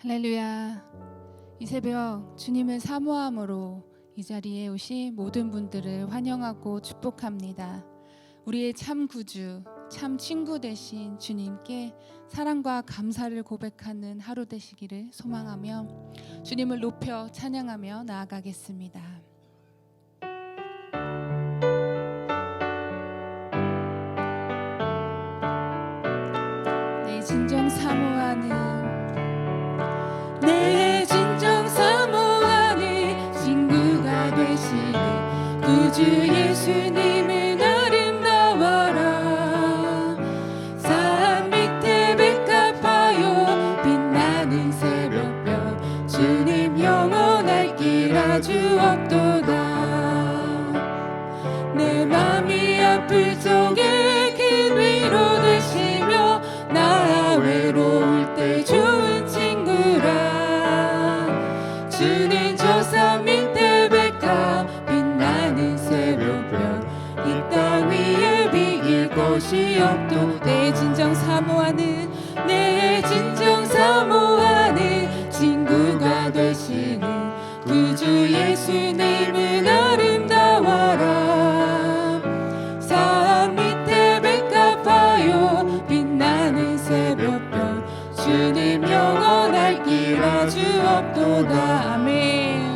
할렐루야. 이 새벽 주님을 사모함으로 이 자리에 오신 모든 분들을 환영하고 축복합니다. 우리의 참 구주, 참 친구 되신 주님께 사랑과 감사를 고백하는 하루 되시기를 소망하며 주님을 높여 찬양하며 나아가겠습니다. 내 진정 사모하는 내 진정 사모하는 친구가 되시는 구주 예수님은 아름다워라. 산 밑에 백합하여 빛나는 새벽별 주님 영원할 길 아주 없도다. 내 맘이 아플 적에 큰 위로 되시며 나 외로울 때 좋은 친구라. 주는 저 산 밑에 백합 빛나는 새벽별 이 땅 위에 비길 것이 없도. 내 진정 사모하는 내 진정 사모하는 친구가 되시는 구주 예수님은 아름다워라. 산 밑에 백합하여 빛나는 새벽별 주님 영원할 길 아주 없도다. 아멘.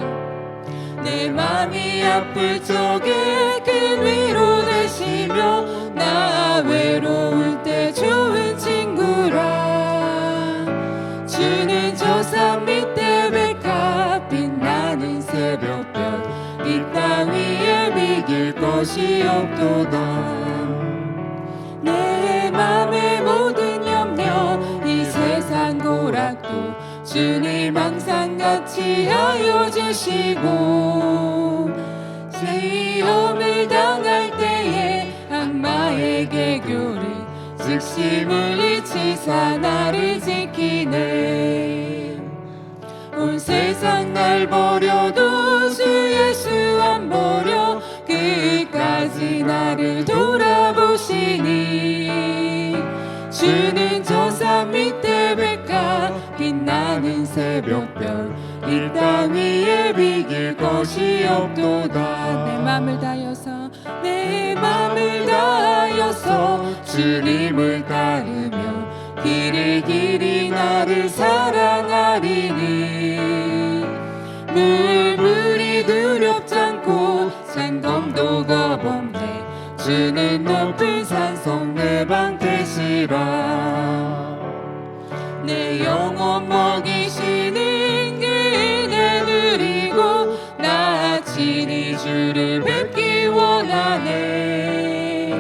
내 맘이 아플 적에 큰 위로 되시며 나 외로울 때 좋은 친구라. 주는 저 산 밑에 백합 빛나는 새벽별 이 땅 위에 비길 것이 없도다. 내 맘의 모든 염려 이 세상 고락도 주님 항상 같이 하여 주시고 시험을 당할 때에 악마에게 교를 즉시 물리치사 나를 지키네. 온 세상 날 버려도 주 예수 안 버려 끝까지 나를 돌아보시니. 주는 저 산 밑에 백합 빛나는 새벽별 이 땅 위에 비길 것이 없도다. 내 맘을 다하여서 내 맘을 다하여서 주님을 따르며 길이 길이 나를 사랑하리니. 물불이 두렵지 않고 장검도 겁없네. 주는 높은 산성 내 방 되시라. 내 영혼 먹이시는 그 은혜 누리고 나 친히 주를 뵙기 원하네.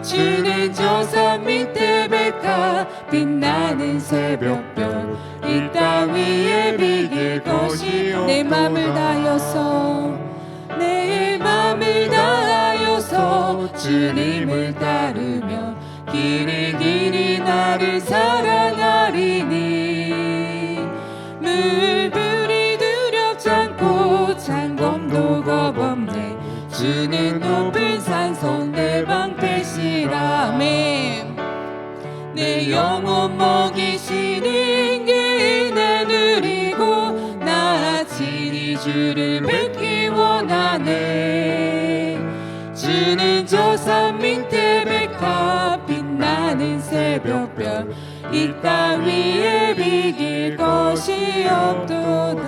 주는 저 산 밑에 백합 빛나는 새벽별 이 땅 위에 비길 것이 없도다. 내 맘을 다하여서 내 맘을 다하여서 주님을 따르며 길이 길이 나를 사랑하리니. 물불이 두렵지 않고 장검도 겁없네. 주는 높은 산성 내 방패시라. 아멘. 내 영혼 먹이시는 그 은혜 누리고 나 친히 주를 뵙기 원하네. 주는 저 산 밑에 백합 빛나는 새벽별 이 땅 위에 비길 것이 없도다.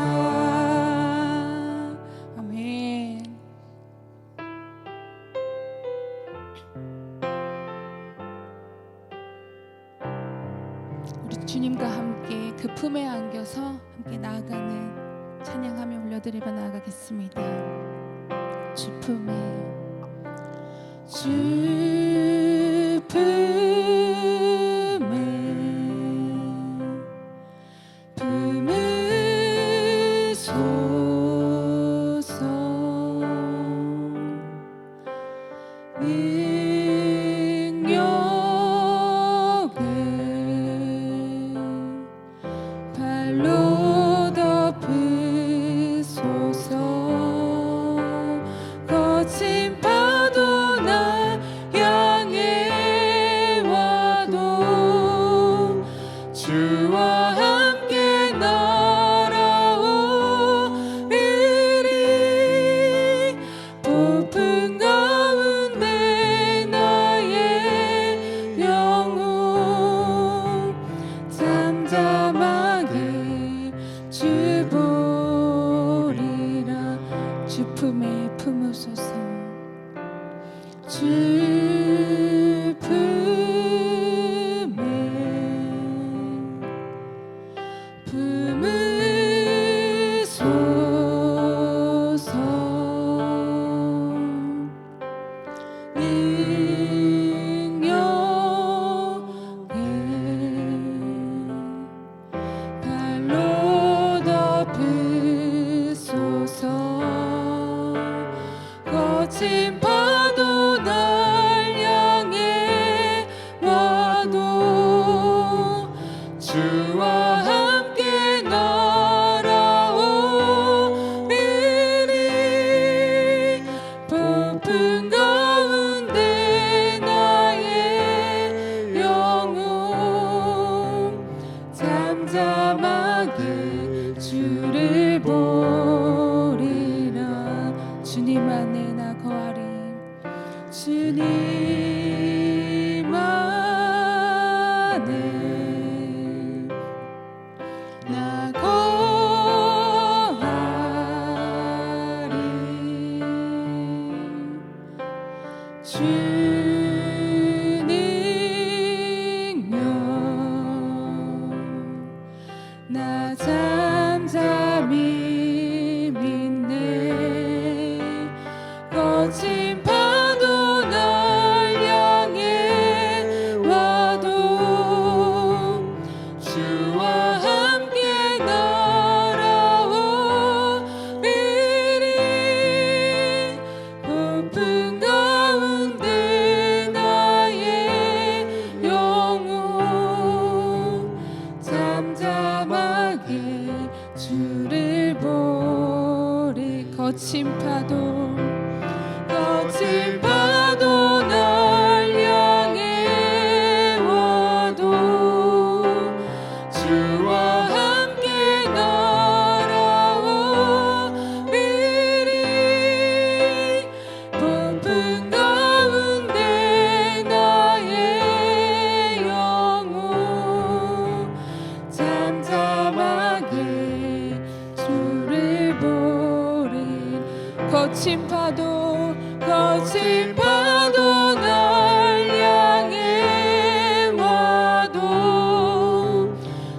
아멘. 우리 주님과 함께 그 품에 안겨서 함께 나아가는 찬양하며 올려드리며 나아가겠습니다. 주 품에 주 품에 품으소서. 능력을 발로 덮으소서. 거친 파도 나 향해 와 품으소서. 능력에 발로 덮으소서. 거친 파도 날 향해 와도 주와 함께 날아오리니 폭풍 가운데 나의 영혼 잠잠하게 주를 보리라. 주님 안에 나 거하리. 주님 안에 나 거하리. 주 능력 나 잠잠히 믿네. 거친 파도 날 향해 와도 주와 함께 날아오리니 폭풍 가운데 나의 영혼 잠잠하게 주를 보리. 거친 파도 날 향해 와도 주와 함께 날아오리니 폭풍 가운데 나의 영혼 잠잠하게 주를 보리. 거친 파도 날 향해 와도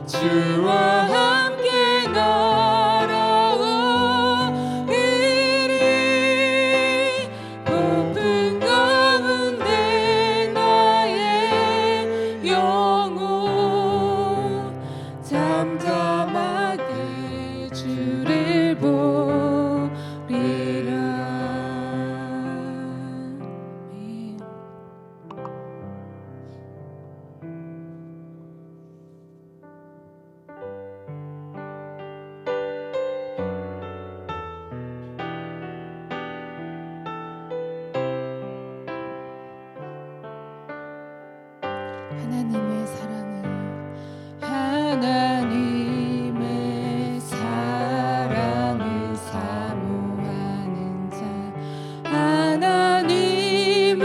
주와 함께 날아오리니 폭풍 가운데 나의 영혼 잠잠하게 주를 보리라. 하나님의 사랑을 사모하는 자, 하나님의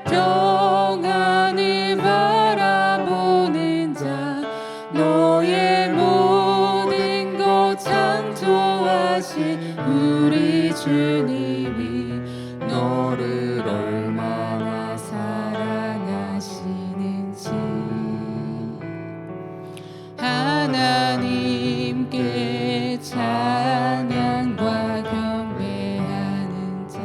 평안을 바라보는 자, 너의 모든 것 창조하신 우리 주님이 너를 얼마나 사랑하시는지 하나님께 찬양과 경배하는 자,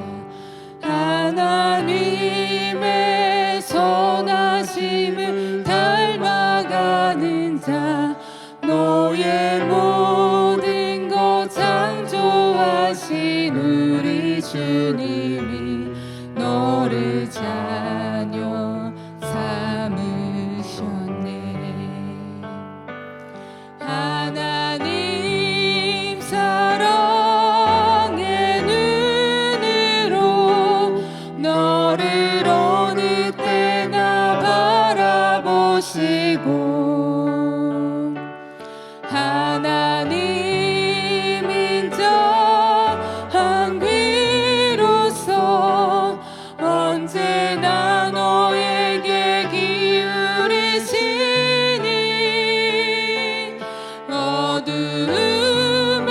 하나님의 선하심을 닮아가는 자, 너의 모든 것 창조하신 우리 주님이 너를 자녀 삼으셨네. 하나님 사랑의 눈으로 너를 어느 때나 바라보시고 하나님 인자한 귀로서 언제나 너에게 기울이시니 어두움에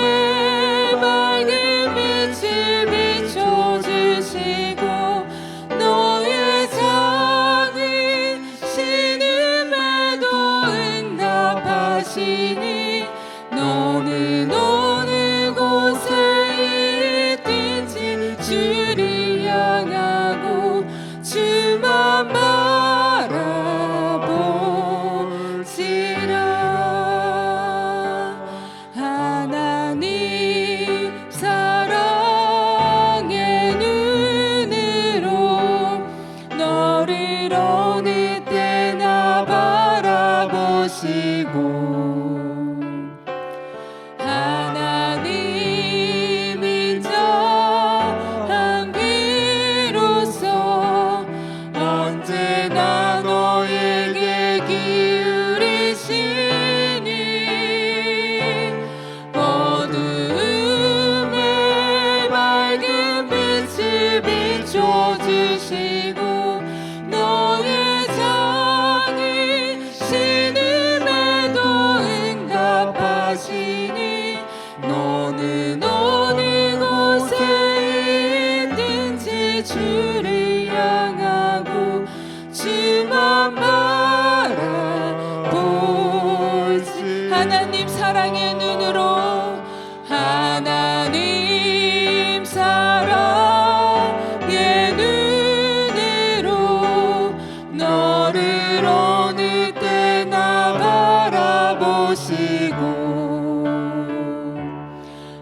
밝은 빛을 비춰주시고 너의 작은 신음에도 응답하시니 너는 어느 곳에 있든지 주를 향하고 주만 바라볼지라. 하나님 사랑의 눈으로 너를 어느 때나 바라보시고 하나님 인자한 귀로서 언제나 너에게 기울이시니 어두움에 밝은 빛을 비춰주시고 너의 작은 신음에도 응답하시니 너는 어느 곳에 있든지 주를 향하고 주만 바라볼지. 하나님 사랑의 눈으로 하나님 사랑의 눈으로 너를 어느 때나 바라보시고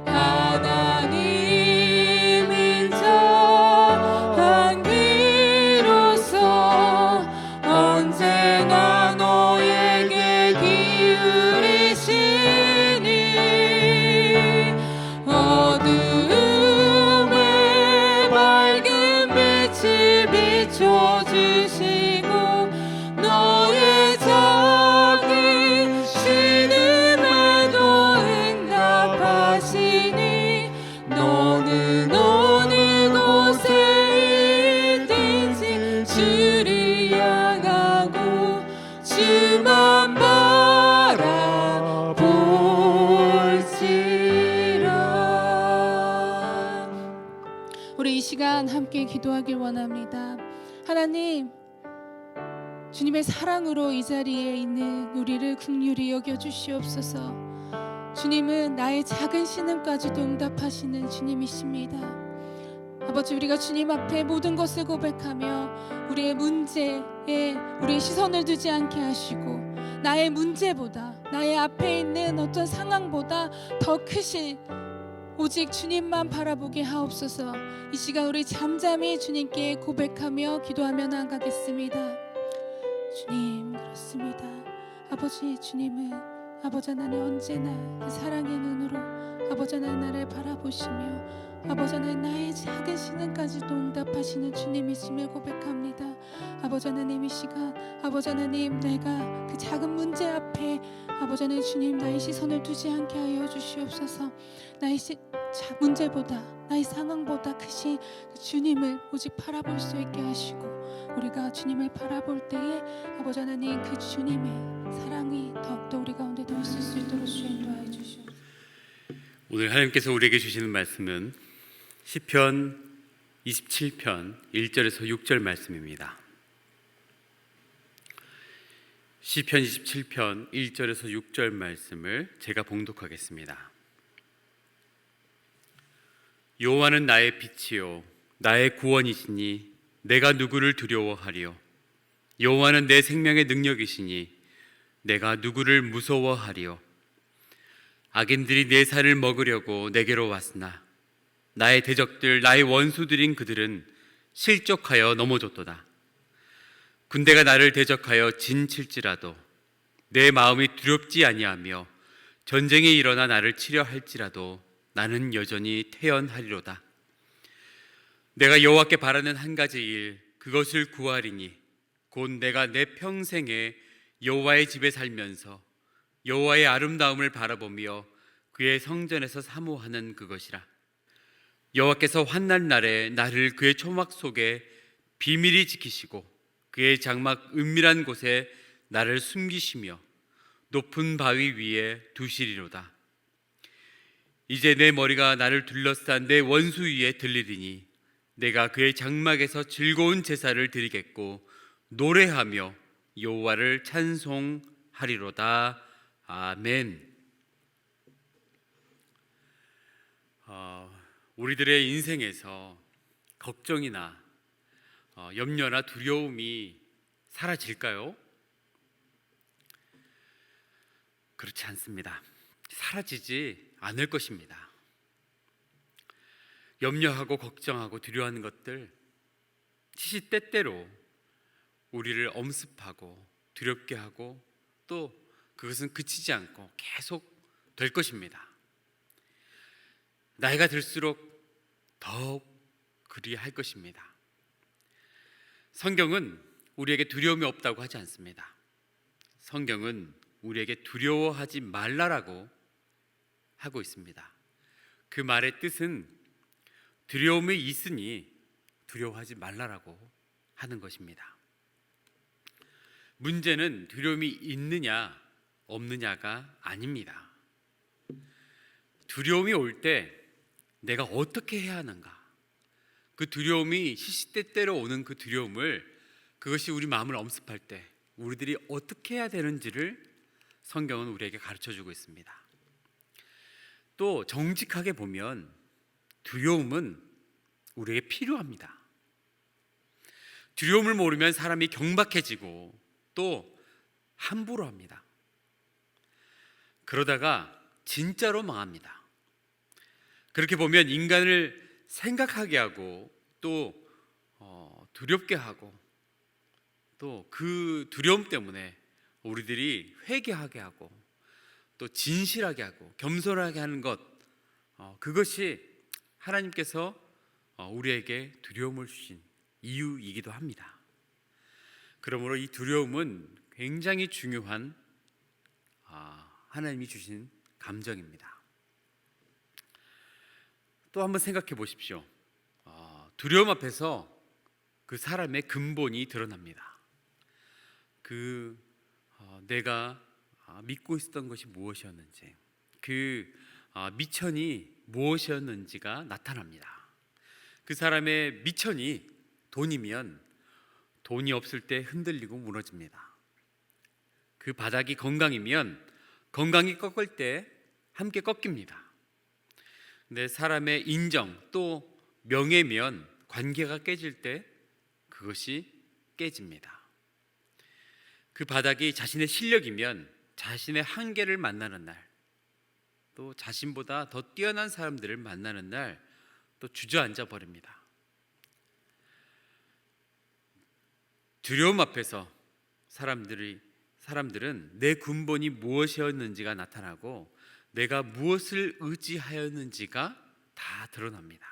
하나님 인자한 귀로서 언제나 너에게 기울이시니 어두움에 밝은 빛을 비춰주시고 너의 작은 신음에도 응답하시니 너는 어느 곳에 있든지 주를 향하고 주만 바라볼지라. 우리 이 시간 함께 기도하길 원합니다. 하나님, 주님의 사랑으로 이 자리에 있는 우리를 긍휼히 여겨주시옵소서. 주님은 나의 작은 신음까지도 응답하시는 주님이십니다. 아버지, 우리가 주님 앞에 모든 것을 고백하며 우리의 문제에 우리의 시선을 두지 않게 하시고 나의 문제보다 나의 앞에 있는 어떤 상황보다 더 크신 오직 주님만 바라보게 하옵소서. 이 시간 우리 잠잠히 주님께 고백하며 기도하며 나아가겠습니다. 주님, 그렇습니다. 아버지, 주님은 아버지 하나님 언제나 그 사랑의 눈으로 아버지 하나님 나를 바라보시며 아버지 하나님 나의 작은 신음까지도 응답하시는 주님이심을 고백합니다. 아버지 하나님, 이 시간 아버지 하나님 내가 그 작은 문제 앞에 아버지 하나님 주님 나의 시선을 두지 않게 하여 주시옵소서. 나의 문제보다 나의 상황보다 크신 그 주님을 오직 바라볼 수 있게 하시고 우리가 주님을 바라볼 때에 아버지 하나님 그 주님의 사랑이 더욱더 우리 가운데 더 있을 수 있도록 주 인도하여 주시옵소서. 오늘 하나님께서 우리에게 주시는 말씀은 시편 27편 1절에서 6절 말씀입니다. 시편 27편 1절에서 6절 말씀을 제가 봉독하겠습니다. 여호와는 나의 빛이요 나의 구원이시니 내가 누구를 두려워하리요. 여호와는 내 생명의 능력이시니 내가 누구를 무서워하리요. 악인들이 내 살을 먹으려고 내게로 왔으나 나의 대적들 나의 원수들인 그들은 실족하여 넘어졌도다. 군대가 나를 대적하여 진칠지라도 내 마음이 두렵지 아니하며 전쟁이 일어나 나를 치려 할지라도 나는 여전히 태연하리로다. 내가 여호와께 바라는 한 가지 일 그것을 구하리니 곧 내가 내 평생에 여호와의 집에 살면서 여호와의 아름다움을 바라보며 그의 성전에서 사모하는 그것이라. 여호와께서 환난 날에 나를 그의 초막 속에 비밀히 지키시고 그의 장막 은밀한 곳에 나를 숨기시며 높은 바위 위에 두시리로다. 이제 내 머리가 나를 둘러싼 내 원수 위에 들리리니 내가 그의 장막에서 즐거운 제사를 드리겠고 노래하며 여호와를 찬송하리로다. 아멘. 우리들의 인생에서 걱정이나 염려나 두려움이 사라질까요? 그렇지 않습니다. 사라지지 않을 것입니다. 염려하고 걱정하고 두려워하는 것들 시시때때로 우리를 엄습하고 두렵게 하고 또 그것은 그치지 않고 계속 될 것입니다. 나이가 들수록 더욱 그리할 것입니다. 성경은 우리에게 두려움이 없다고 하지 않습니다. 성경은 우리에게 두려워하지 말라라고 하고 있습니다. 그 말의 뜻은 두려움이 있으니 두려워하지 말라라고 하는 것입니다. 문제는 두려움이 있느냐 없느냐가 아닙니다. 두려움이 올 때 내가 어떻게 해야 하는가? 그 두려움이 시시때때로 오는 그 두려움을 그것이 우리 마음을 엄습할 때 우리들이 어떻게 해야 되는지를 성경은 우리에게 가르쳐주고 있습니다. 또 정직하게 보면 두려움은 우리에게 필요합니다. 두려움을 모르면 사람이 경박해지고 또 함부로 합니다. 그러다가 진짜로 망합니다. 그렇게 보면 인간을 생각하게 하고 또 두렵게 하고 또 그 두려움 때문에 우리들이 회개하게 하고 또 진실하게 하고 겸손하게 하는 것, 그것이 하나님께서 우리에게 두려움을 주신 이유이기도 합니다. 그러므로 이 두려움은 굉장히 중요한 하나님이 주신 감정입니다. 또 한번 생각해 보십시오. 두려움 앞에서 그 사람의 근본이 드러납니다. 내가 믿고 있었던 것이 무엇이었는지, 그 미천이 무엇이었는지가 나타납니다. 그 사람의 미천이 돈이면 돈이 없을 때 흔들리고 무너집니다. 그 바닥이 건강이면 건강이 꺾일 때 함께 꺾입니다. 근데 사람의 인정 또 명예면 관계가 깨질 때 그것이 깨집니다. 그 바닥이 자신의 실력이면 자신의 한계를 만나는 날, 또 자신보다 더 뛰어난 사람들을 만나는 날 또 주저앉아 버립니다. 두려움 앞에서 사람들은 내 근본이 무엇이었는지가 나타나고 내가 무엇을 의지하였는지가 다 드러납니다.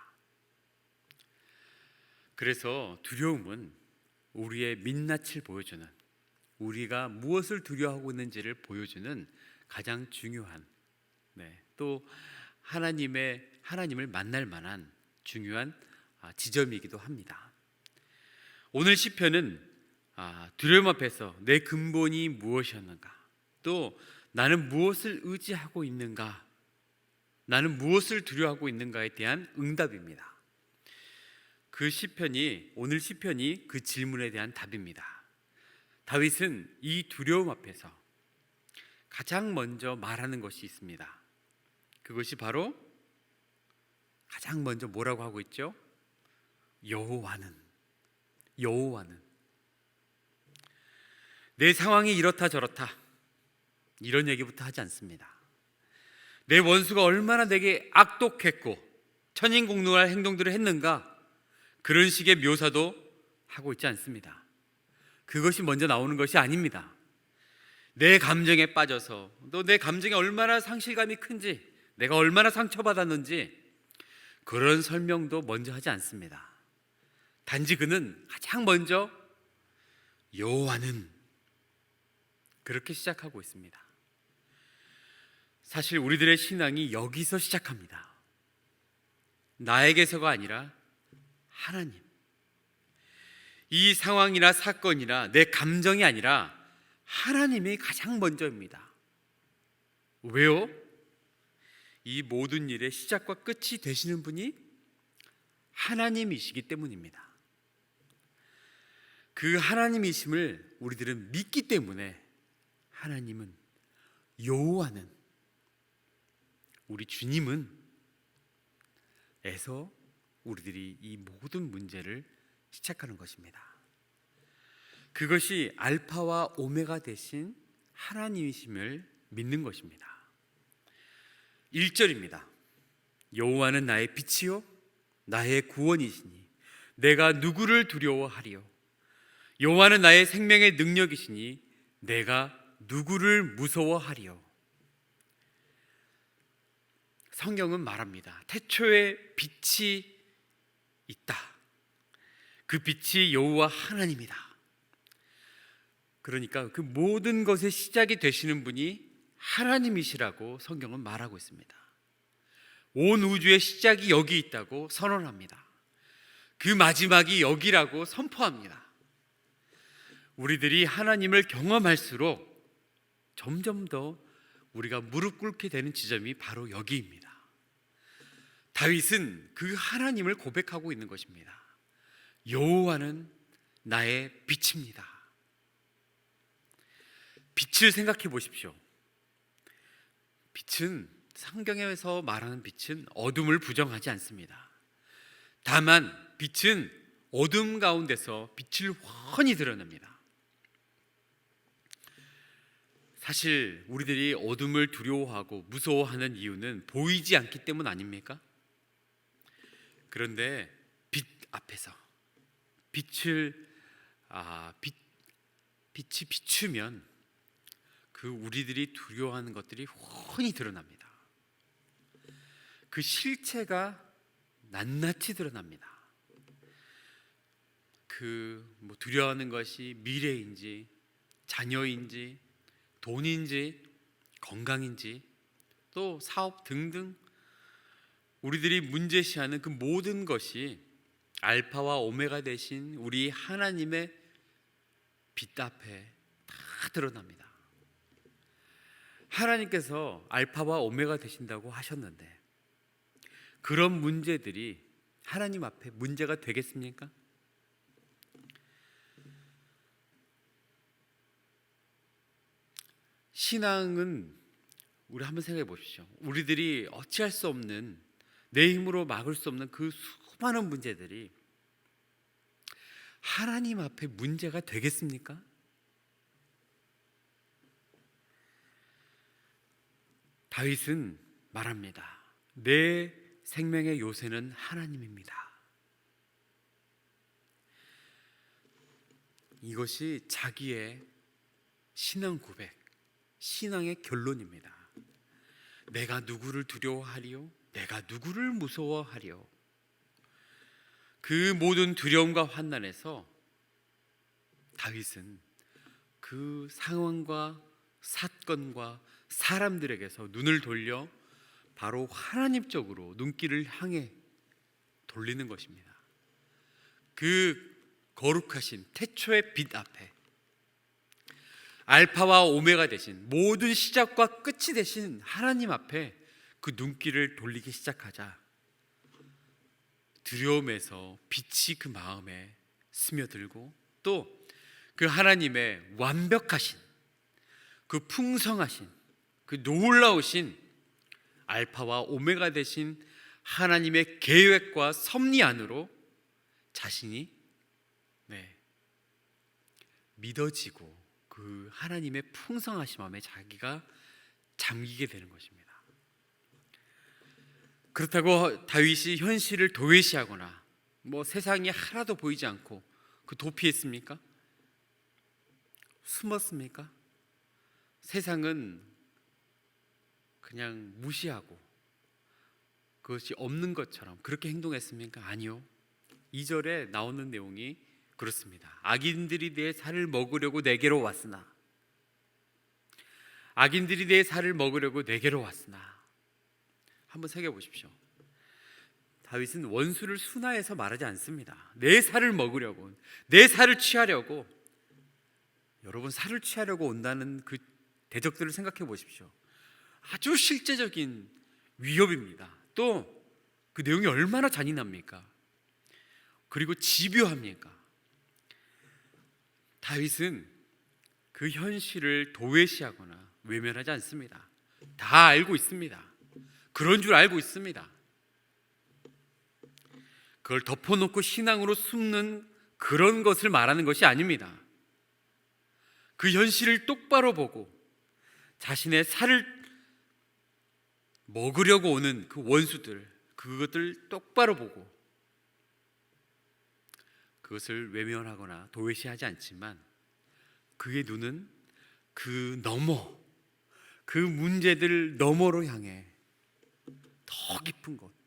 그래서 두려움은 우리의 민낯을 보여주는, 우리가 무엇을 두려워하고 있는지를 보여주는 가장 중요한, 또 하나님을 만날 만한 중요한 지점이기도 합니다. 오늘 시편은 두려움 앞에서 내 근본이 무엇이었는가, 또 나는 무엇을 의지하고 있는가, 나는 무엇을 두려워하고 있는가에 대한 응답입니다. 오늘 시편이 그 질문에 대한 답입니다. 다윗은 이 두려움 앞에서 가장 먼저 말하는 것이 있습니다. 그것이 바로 가장 먼저 뭐라고 하고 있죠? 여호와는 내 상황이 이렇다 저렇다 이런 얘기부터 하지 않습니다. 내 원수가 얼마나 내게 악독했고 천인공노할 행동들을 했는가, 그런 식의 묘사도 하고 있지 않습니다. 그것이 먼저 나오는 것이 아닙니다. 내 감정에 빠져서 또 내 감정이 얼마나 상실감이 큰지, 내가 얼마나 상처받았는지 그런 설명도 먼저 하지 않습니다. 단지 그는 가장 먼저 여호와는 그렇게 시작하고 있습니다. 사실 우리들의 신앙이 여기서 시작합니다. 나에게서가 아니라 하나님, 이 상황이나 사건이나 내 감정이 아니라 하나님이 가장 먼저입니다. 왜요? 이 모든 일의 시작과 끝이 되시는 분이 하나님이시기 때문입니다. 그 하나님이심을 우리들은 믿기 때문에 하나님은, 여호와는, 우리 주님은 우리들이 이 모든 문제를 시작하는 것입니다. 그것이 알파와 오메가 되신 하나님이심을 믿는 것입니다. 1절입니다. 여호와는 나의 빛이요 나의 구원이시니 내가 누구를 두려워하리요. 여호와는 나의 생명의 능력이시니 내가 누구를 무서워하리요. 성경은 말합니다. 태초에 빛이 있다. 그 빛이 여호와 하나님이다. 그러니까 그 모든 것의 시작이 되시는 분이 하나님이시라고 성경은 말하고 있습니다. 온 우주의 시작이 여기 있다고 선언합니다. 그 마지막이 여기라고 선포합니다. 우리들이 하나님을 경험할수록 점점 더 우리가 무릎 꿇게 되는 지점이 바로 여기입니다. 다윗은 그 하나님을 고백하고 있는 것입니다. 여호와는 나의 빛입니다. 빛을 생각해 보십시오. 빛은, 성경에서 말하는 빛은 어둠을 부정하지 않습니다. 다만 빛은 어둠 가운데서 빛을 훤히 드러냅니다. 사실 우리들이 어둠을 두려워하고 무서워하는 이유는 보이지 않기 때문 아닙니까? 그런데 빛 앞에서 빛이 비추면 그 우리들이 두려워하는 것들이 훤히 드러납니다. 그 실체가 낱낱이 드러납니다. 두려워하는 것이 미래인지, 자녀인지, 돈인지, 건강인지, 또 사업 등등 우리들이 문제시하는 그 모든 것이 알파와 오메가 되신 우리 하나님의 빛 앞에 다 드러납니다. 하나님께서 알파와 오메가 되신다고 하셨는데 그런 문제들이 하나님 앞에 문제가 되겠습니까? 신앙은 우리 한번 생각해 보십시오. 우리들이 어찌할 수 없는, 내 힘으로 막을 수 없는 그 수많은 문제들이 하나님 앞에 문제가 되겠습니까? 다윗은 말합니다. 내 생명의 요새는 하나님입니다. 이것이 자기의 신앙 고백, 신앙의 결론입니다. 내가 누구를 두려워하리요? 내가 누구를 무서워하리요? 그 모든 두려움과 환난에서 다윗은 그 상황과 사건과 사람들에게서 눈을 돌려 바로 하나님 쪽으로 눈길을 향해 돌리는 것입니다. 그 거룩하신 태초의 빛 앞에 알파와 오메가 되신 모든 시작과 끝이 되신 하나님 앞에 그 눈길을 돌리기 시작하자 두려움에서 빛이 그 마음에 스며들고 또 그 하나님의 완벽하신 그 풍성하신 그 놀라우신 알파와 오메가 되신 하나님의 계획과 섭리 안으로 자신이 믿어지고 그 하나님의 풍성하신 마음에 자기가 잠기게 되는 것입니다. 그렇다고 다윗이 현실을 도외시하거나 세상이 하나도 보이지 않고 도피했습니까? 숨었습니까? 세상은 그냥 무시하고 그것이 없는 것처럼 그렇게 행동했습니까? 아니요. 2절에 나오는 내용이 그렇습니다. 악인들이 내 살을 먹으려고 내게로 왔으나, 악인들이 내 살을 먹으려고 내게로 왔으나. 한번 새겨보십시오. 다윗은 원수를 순화해서 말하지 않습니다. 내 살을 먹으려고, 내 살을 취하려고. 여러분, 살을 취하려고 온다는 그 대적들을 생각해 보십시오. 아주 실제적인 위협입니다. 또 그 내용이 얼마나 잔인합니까? 그리고 집요합니까? 다윗은 그 현실을 도외시하거나 외면하지 않습니다. 다 알고 있습니다. 그런 줄 알고 있습니다. 그걸 덮어놓고 신앙으로 숨는 그런 것을 말하는 것이 아닙니다. 그 현실을 똑바로 보고 자신의 살을 먹으려고 오는 그 원수들, 그것들 똑바로 보고 그것을 외면하거나 도외시하지 않지만 그의 눈은 그 너머, 그 문제들 너머로 향해 더 깊은 곳,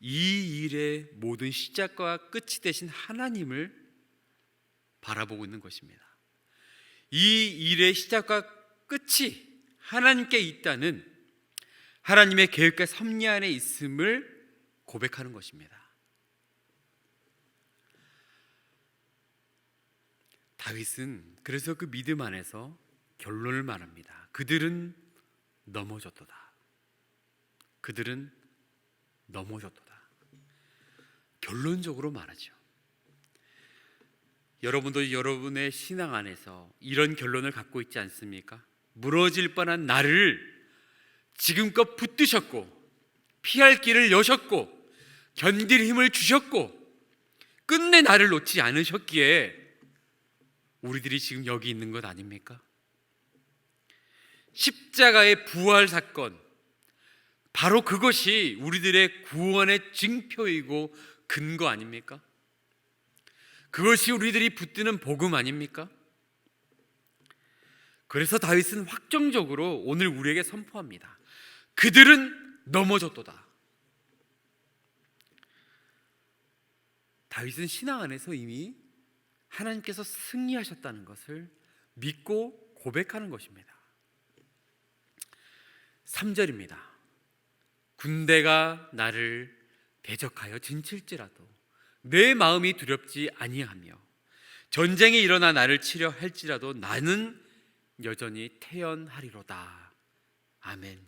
이 일의 모든 시작과 끝이 되신 하나님을 바라보고 있는 것입니다. 이 일의 시작과 끝이 하나님께 있다는 하나님의 계획과 섭리 안에 있음을 고백하는 것입니다. 다윗은 그래서 그 믿음 안에서 결론을 말합니다. 그들은 넘어졌도다. 그들은 넘어졌도다. 결론적으로 말하죠. 여러분도 여러분의 신앙 안에서 이런 결론을 갖고 있지 않습니까? 무너질 뻔한 나를 지금껏 붙드셨고 피할 길을 여셨고 견딜 힘을 주셨고 끝내 나를 놓지 않으셨기에 우리들이 지금 여기 있는 것 아닙니까? 십자가의 부활 사건, 바로 그것이 우리들의 구원의 징표이고 근거 아닙니까? 그것이 우리들이 붙드는 복음 아닙니까? 그래서 다윗은 확정적으로 오늘 우리에게 선포합니다. 그들은 넘어졌도다. 다윗은 신앙 안에서 이미 하나님께서 승리하셨다는 것을 믿고 고백하는 것입니다. 3절입니다. 군대가 나를 대적하여 진칠지라도 내 마음이 두렵지 아니하며 전쟁이 일어나 나를 치려 할지라도 나는 여전히 태연하리로다. 아멘.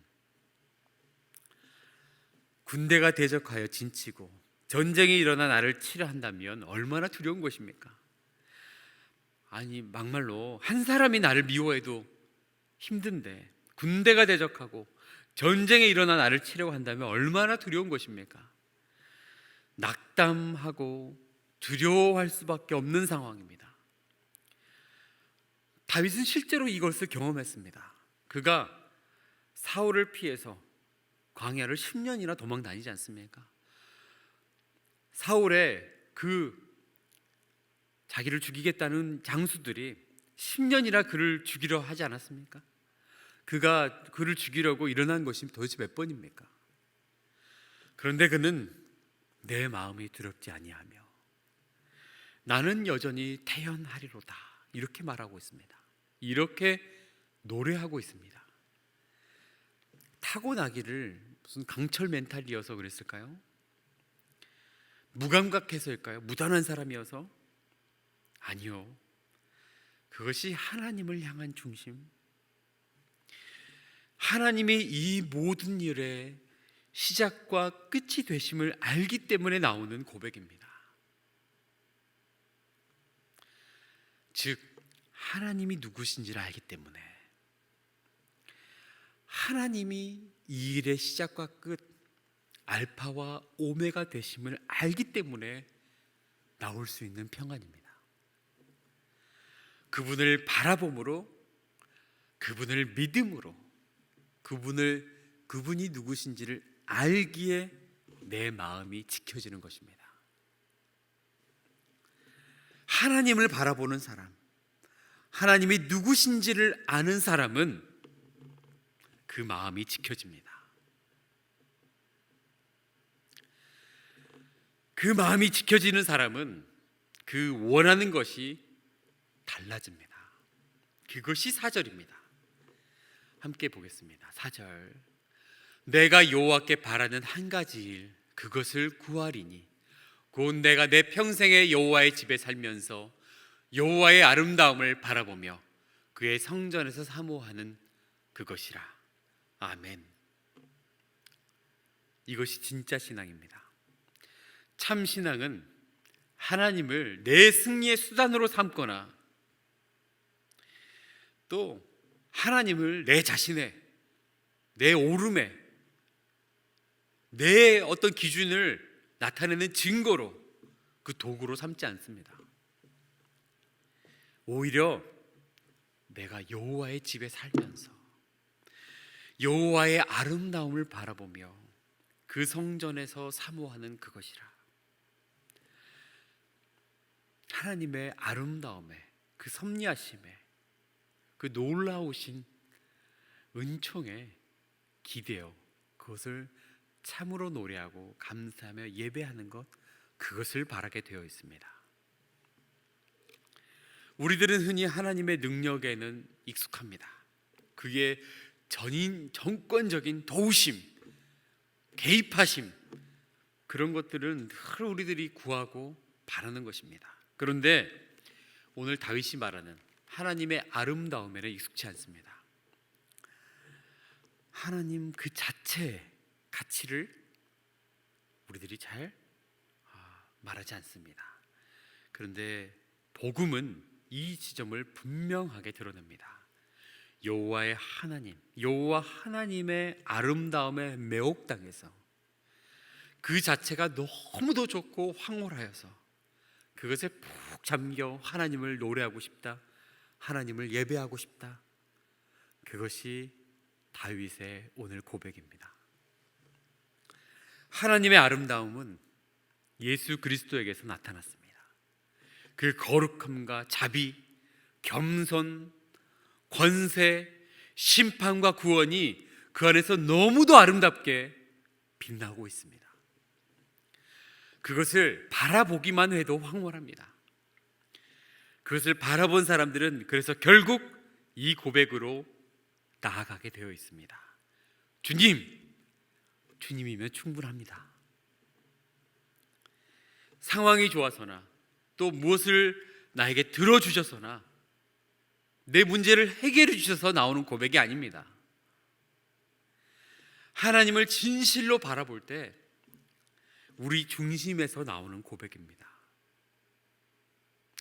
군대가 대적하여 진치고 전쟁이 일어나 나를 치려 한다면 얼마나 두려운 것입니까? 아니 막말로 한 사람이 나를 미워해도 힘든데 군대가 대적하고 전쟁이 일어나 나를 치려고 한다면 얼마나 두려운 것입니까? 낙담하고 두려워할 수밖에 없는 상황입니다. 다윗은 실제로 이것을 경험했습니다. 그가 사울을 피해서 광야를 10년이나 도망 다니지 않습니까? 사울의 그 자기를 죽이겠다는 장수들이 10년이나 그를 죽이려 하지 않았습니까? 그가 그를 죽이려고 일어난 것이 도대체 몇 번입니까? 그런데 그는 내 마음이 두렵지 아니하며 나는 여전히 태연하리로다 이렇게 말하고 있습니다. 이렇게 노래하고 있습니다. 타고나기를 무슨 강철 멘탈이어서 그랬을까요? 무감각해서일까요? 무단한 사람이어서? 아니요. 그것이 하나님을 향한 중심, 하나님이 이 모든 일의 시작과 끝이 되심을 알기 때문에 나오는 고백입니다. 즉 하나님이 누구신지를 알기 때문에, 하나님이 이 일의 시작과 끝, 알파와 오메가 되심을 알기 때문에 나올 수 있는 평안입니다. 그분을 바라봄으로, 그분을 믿음으로, 그분이 누구신지를 알기에 내 마음이 지켜지는 것입니다. 하나님을 바라보는 사람, 하나님이 누구신지를 아는 사람은 그 마음이 지켜집니다. 그 마음이 지켜지는 사람은 그 원하는 것이 달라집니다. 그것이 4절입니다. 함께 보겠습니다. 4절. 내가 여호와께 바라는 한 가지 일, 그것을 구하리니 곧 내가 내 평생에 여호와의 집에 살면서 여호와의 아름다움을 바라보며 그의 성전에서 사모하는 그것이라. 아멘. 이것이 진짜 신앙입니다. 참 신앙은 하나님을 내 승리의 수단으로 삼거나 또 하나님을 내 자신의, 내 오름에, 내 어떤 기준을 나타내는 증거로 그 도구로 삼지 않습니다. 오히려 내가 여호와의 집에 살면서 여호와의 아름다움을 바라보며 그 성전에서 사모하는 그것이라. 하나님의 아름다움에, 그 섭리하심에, 그 놀라우신 은총에 기대어 그것을 참으로 노래하고 감사하며 예배하는 것, 그것을 바라게 되어 있습니다. 우리들은 흔히 하나님의 능력에는 익숙합니다. 그의 정권적인 도우심, 개입하심, 그런 것들은 늘 우리들이 구하고 바라는 것입니다. 그런데 오늘 다윗이 말하는 하나님의 아름다움에는 익숙치 않습니다. 하나님 그 자체의 가치를 우리들이 잘 말하지 않습니다. 그런데 복음은 이 지점을 분명하게 드러냅니다. 여호와의 하나님, 여호와 하나님의 아름다움에 매혹당해서 그 자체가 너무도 좋고 황홀하여서 그것에 푹 잠겨 하나님을 노래하고 싶다, 하나님을 예배하고 싶다. 그것이 다윗의 오늘 고백입니다. 하나님의 아름다움은 예수 그리스도에게서 나타났습니다. 그 거룩함과 자비, 겸손, 권세, 심판과 구원이 그 안에서 너무도 아름답게 빛나고 있습니다. 그것을 바라보기만 해도 황홀합니다. 그것을 바라본 사람들은 그래서 결국 이 고백으로 나아가게 되어 있습니다. 주님이면 충분합니다. 상황이 좋아서나 또 무엇을 나에게 들어주셔서나 내 문제를 해결해 주셔서 나오는 고백이 아닙니다. 하나님을 진실로 바라볼 때 우리 중심에서 나오는 고백입니다.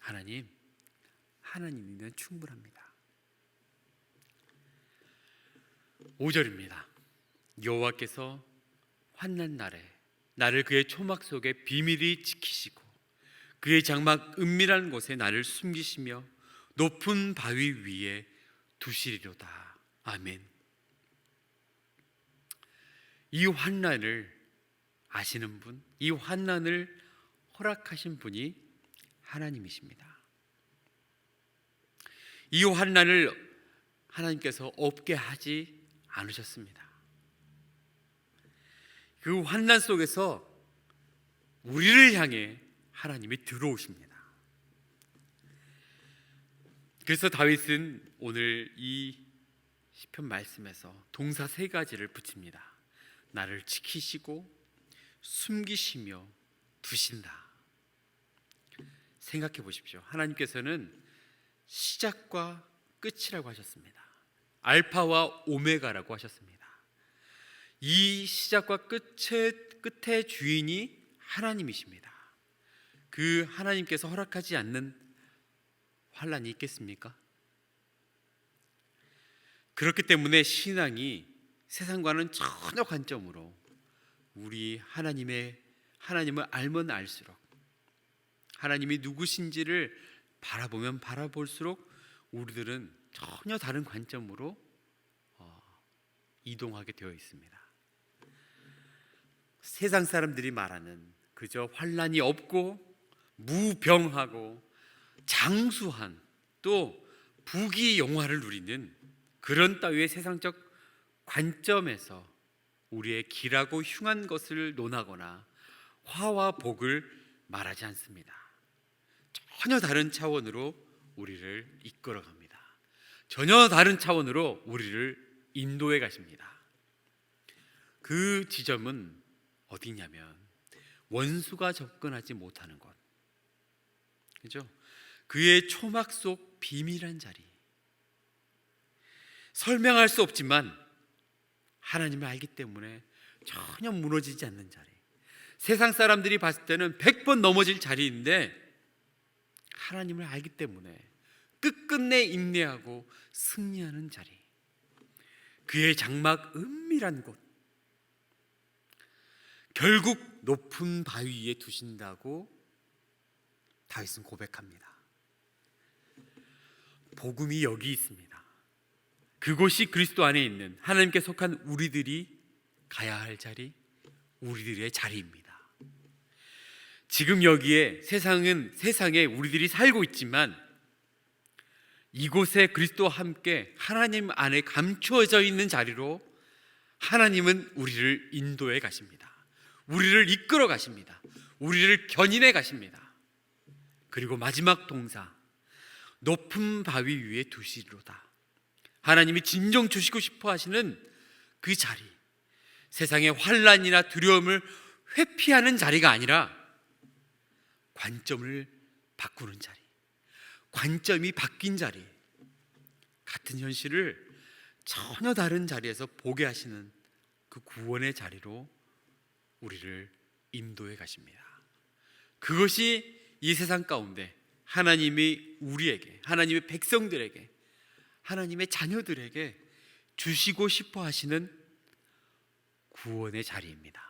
하나님이면 충분합니다. 5절입니다. 여호와께서 환난 날에 나를 그의 초막 속에 비밀히 지키시고 그의 장막 은밀한 곳에 나를 숨기시며 높은 바위 위에 두시리로다. 아멘. 이 환난을 아시는 분, 이 환난을 허락하신 분이 하나님이십니다. 이 환난을 하나님께서 없게 하지 않으셨습니다. 그 환난 속에서 우리를 향해 하나님이 들어오십니다. 그래서 다윗은 오늘 이 시편 말씀에서 동사 3가지를 붙입니다. 나를 지키시고 숨기시며 두신다. 생각해 보십시오. 하나님께서는 시작과 끝이라고 하셨습니다. 알파와 오메가라고 하셨습니다. 이 시작과 끝의 주인이 하나님이십니다. 그 하나님께서 허락하지 않는 환난이 있겠습니까? 그렇기 때문에 신앙이 세상과는 전혀 관점으로 우리 하나님을 알면 알수록 하나님이 누구신지를 바라보면 바라볼수록 우리들은 전혀 다른 관점으로 이동하게 되어 있습니다. 세상 사람들이 말하는 그저 환난이 없고 무병하고 장수한 또 부귀영화를 누리는 그런 따위의 세상적 관점에서 우리의 길하고 흉한 것을 논하거나 화와 복을 말하지 않습니다. 전혀 다른 차원으로 우리를 이끌어갑니다. 전혀 다른 차원으로 우리를 인도해 가십니다. 그 지점은 어디냐면 원수가 접근하지 못하는 곳, 그죠? 그의 초막 속 비밀한 자리, 설명할 수 없지만 하나님을 알기 때문에 전혀 무너지지 않는 자리, 세상 사람들이 봤을 때는 100번 넘어질 자리인데 하나님을 알기 때문에 끝끝내 인내하고 승리하는 자리, 그의 장막 은밀한 곳, 결국 높은 바위 위에 두신다고 다윗은 고백합니다. 복음이 여기 있습니다. 그곳이 그리스도 안에 있는 하나님께 속한 우리들이 가야 할 자리, 우리들의 자리입니다. 지금 여기에 세상에 우리들이 살고 있지만 이곳에 그리스도와 함께 하나님 안에 감추어져 있는 자리로 하나님은 우리를 인도해 가십니다. 우리를 이끌어 가십니다. 우리를 견인해 가십니다. 그리고 마지막 동사, 높은 바위 위에 두시리로다. 하나님이 진정 주시고 싶어 하시는 그 자리, 세상의 환난이나 두려움을 회피하는 자리가 아니라 관점을 바꾸는 자리, 관점이 바뀐 자리, 같은 현실을 전혀 다른 자리에서 보게 하시는 그 구원의 자리로 우리를 인도해 가십니다. 그것이 이 세상 가운데 하나님이 우리에게, 하나님의 백성들에게, 하나님의 자녀들에게 주시고 싶어 하시는 구원의 자리입니다.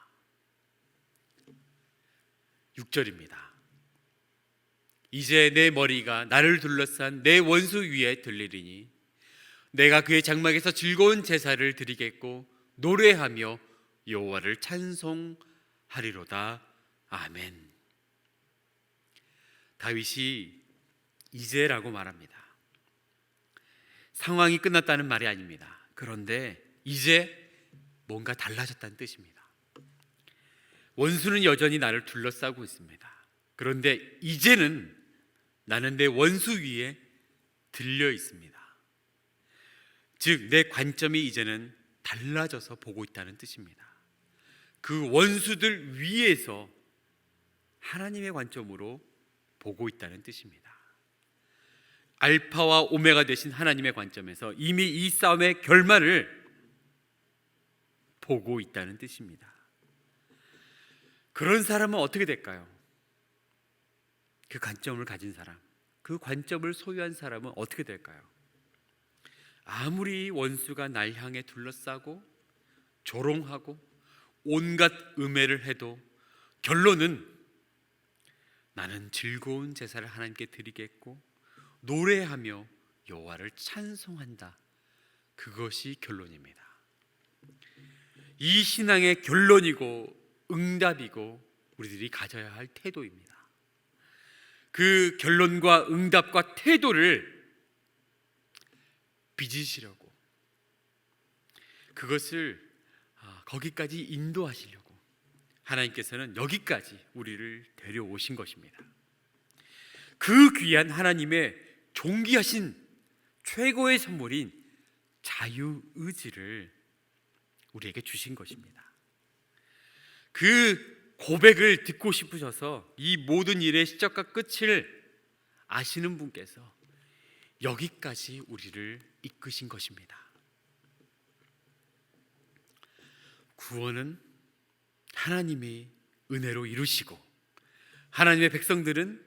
6절입니다. 이제 내 머리가 나를 둘러싼 내 원수 위에 들리리니 내가 그의 장막에서 즐거운 제사를 드리겠고 노래하며 여호와를 찬송하리로다. 아멘. 다윗이 이제라고 말합니다. 상황이 끝났다는 말이 아닙니다. 그런데 이제 뭔가 달라졌다는 뜻입니다. 원수는 여전히 나를 둘러싸고 있습니다. 그런데 이제는 나는 내 원수 위에 들려 있습니다. 즉, 내 관점이 이제는 달라져서 보고 있다는 뜻입니다. 그 원수들 위에서 하나님의 관점으로 보고 있다는 뜻입니다. 알파와 오메가 되신 하나님의 관점에서 이미 이 싸움의 결말을 보고 있다는 뜻입니다. 그런 사람은 어떻게 될까요? 그 관점을 가진 사람, 그 관점을 소유한 사람은 어떻게 될까요? 아무리 원수가 날 향해 둘러싸고 조롱하고 온갖 음해를 해도 결론은 나는 즐거운 제사를 하나님께 드리겠고 노래하며 여호와를 찬송한다. 그것이 결론입니다. 이 신앙의 결론이고 응답이고 우리들이 가져야 할 태도입니다. 그 결론과 응답과 태도를 빚으시려고, 그것을 거기까지 인도하시려고 하나님께서는 여기까지 우리를 데려오신 것입니다. 그 귀한 하나님의 존귀하신 최고의 선물인 자유의지를 우리에게 주신 것입니다. 그 고백을 듣고 싶으셔서 이 모든 일의 시작과 끝을 아시는 분께서 여기까지 우리를 이끄신 것입니다. 구원은 하나님이 은혜로 이루시고 하나님의 백성들은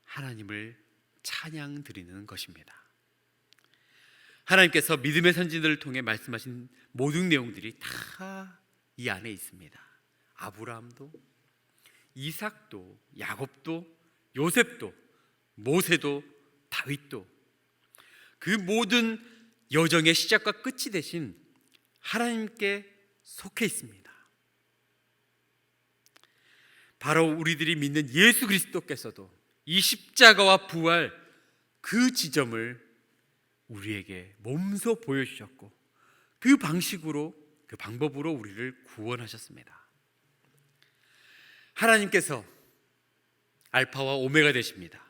하나님을 찬양 드리는 것입니다. 하나님께서 믿음의 선지자들을 통해 말씀하신 모든 내용들이 다 이 안에 있습니다. 아브라함도, 이삭도, 야곱도, 요셉도, 모세도, 다윗도, 그 모든 여정의 시작과 끝이 되신 하나님께 속해 있습니다. 바로 우리들이 믿는 예수 그리스도께서도 이 십자가와 부활 그 지점을 우리에게 몸소 보여주셨고 그 방식으로, 그 방법으로 우리를 구원하셨습니다. 하나님께서 알파와 오메가 되십니다.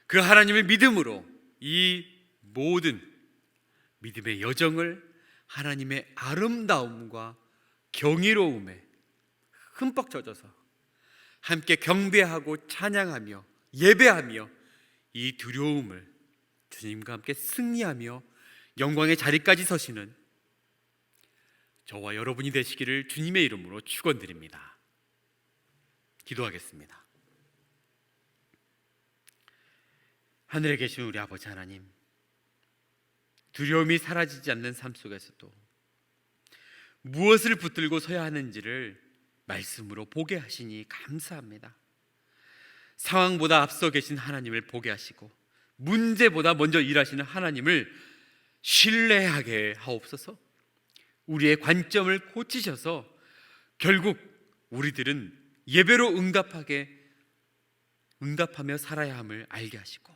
그 하나님을 믿음으로 이 모든 믿음의 여정을 하나님의 아름다움과 경이로움에 흠뻑 젖어서 함께 경배하고 찬양하며 예배하며 이 두려움을 주님과 함께 승리하며 영광의 자리까지 서시는 저와 여러분이 되시기를 주님의 이름으로 축원드립니다. 기도하겠습니다. 하늘에 계신 우리 아버지 하나님, 두려움이 사라지지 않는 삶 속에서도 무엇을 붙들고 서야 하는지를 말씀으로 보게 하시니 감사합니다. 상황보다 앞서 계신 하나님을 보게 하시고 문제보다 먼저 일하시는 하나님을 신뢰하게 하옵소서. 우리의 관점을 고치셔서 결국 우리들은 예배로 응답하며 살아야 함을 알게 하시고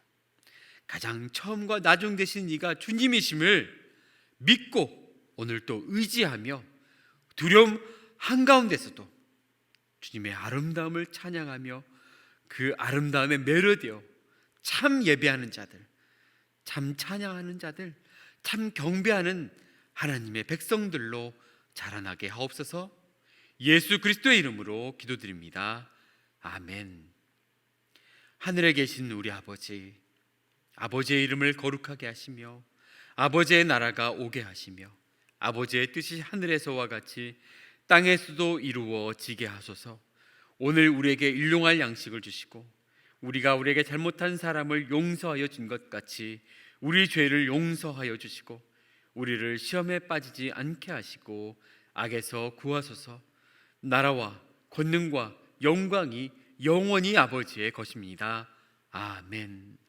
가장 처음과 나중 되신 이가 주님이심을 믿고 오늘 또 의지하며 두려움 한가운데서도 주님의 아름다움을 찬양하며 그 아름다움에 매료되어 참 예배하는 자들, 참 찬양하는 자들, 참 경배하는 하나님의 백성들로 자라나게 하옵소서. 예수 그리스도의 이름으로 기도드립니다. 아멘. 하늘에 계신 우리 아버지, 아버지의 이름을 거룩하게 하시며 아버지의 나라가 오게 하시며 아버지의 뜻이 하늘에서와 같이 땅에서도 이루어지게 하소서. 오늘 우리에게 일용할 양식을 주시고 우리가 우리에게 잘못한 사람을 용서하여 준 것 같이 우리 죄를 용서하여 주시고 우리를 시험에 빠지지 않게 하시고 악에서 구하소서. 나라와 권능과 영광이 영원히 아버지의 것입니다. 아멘.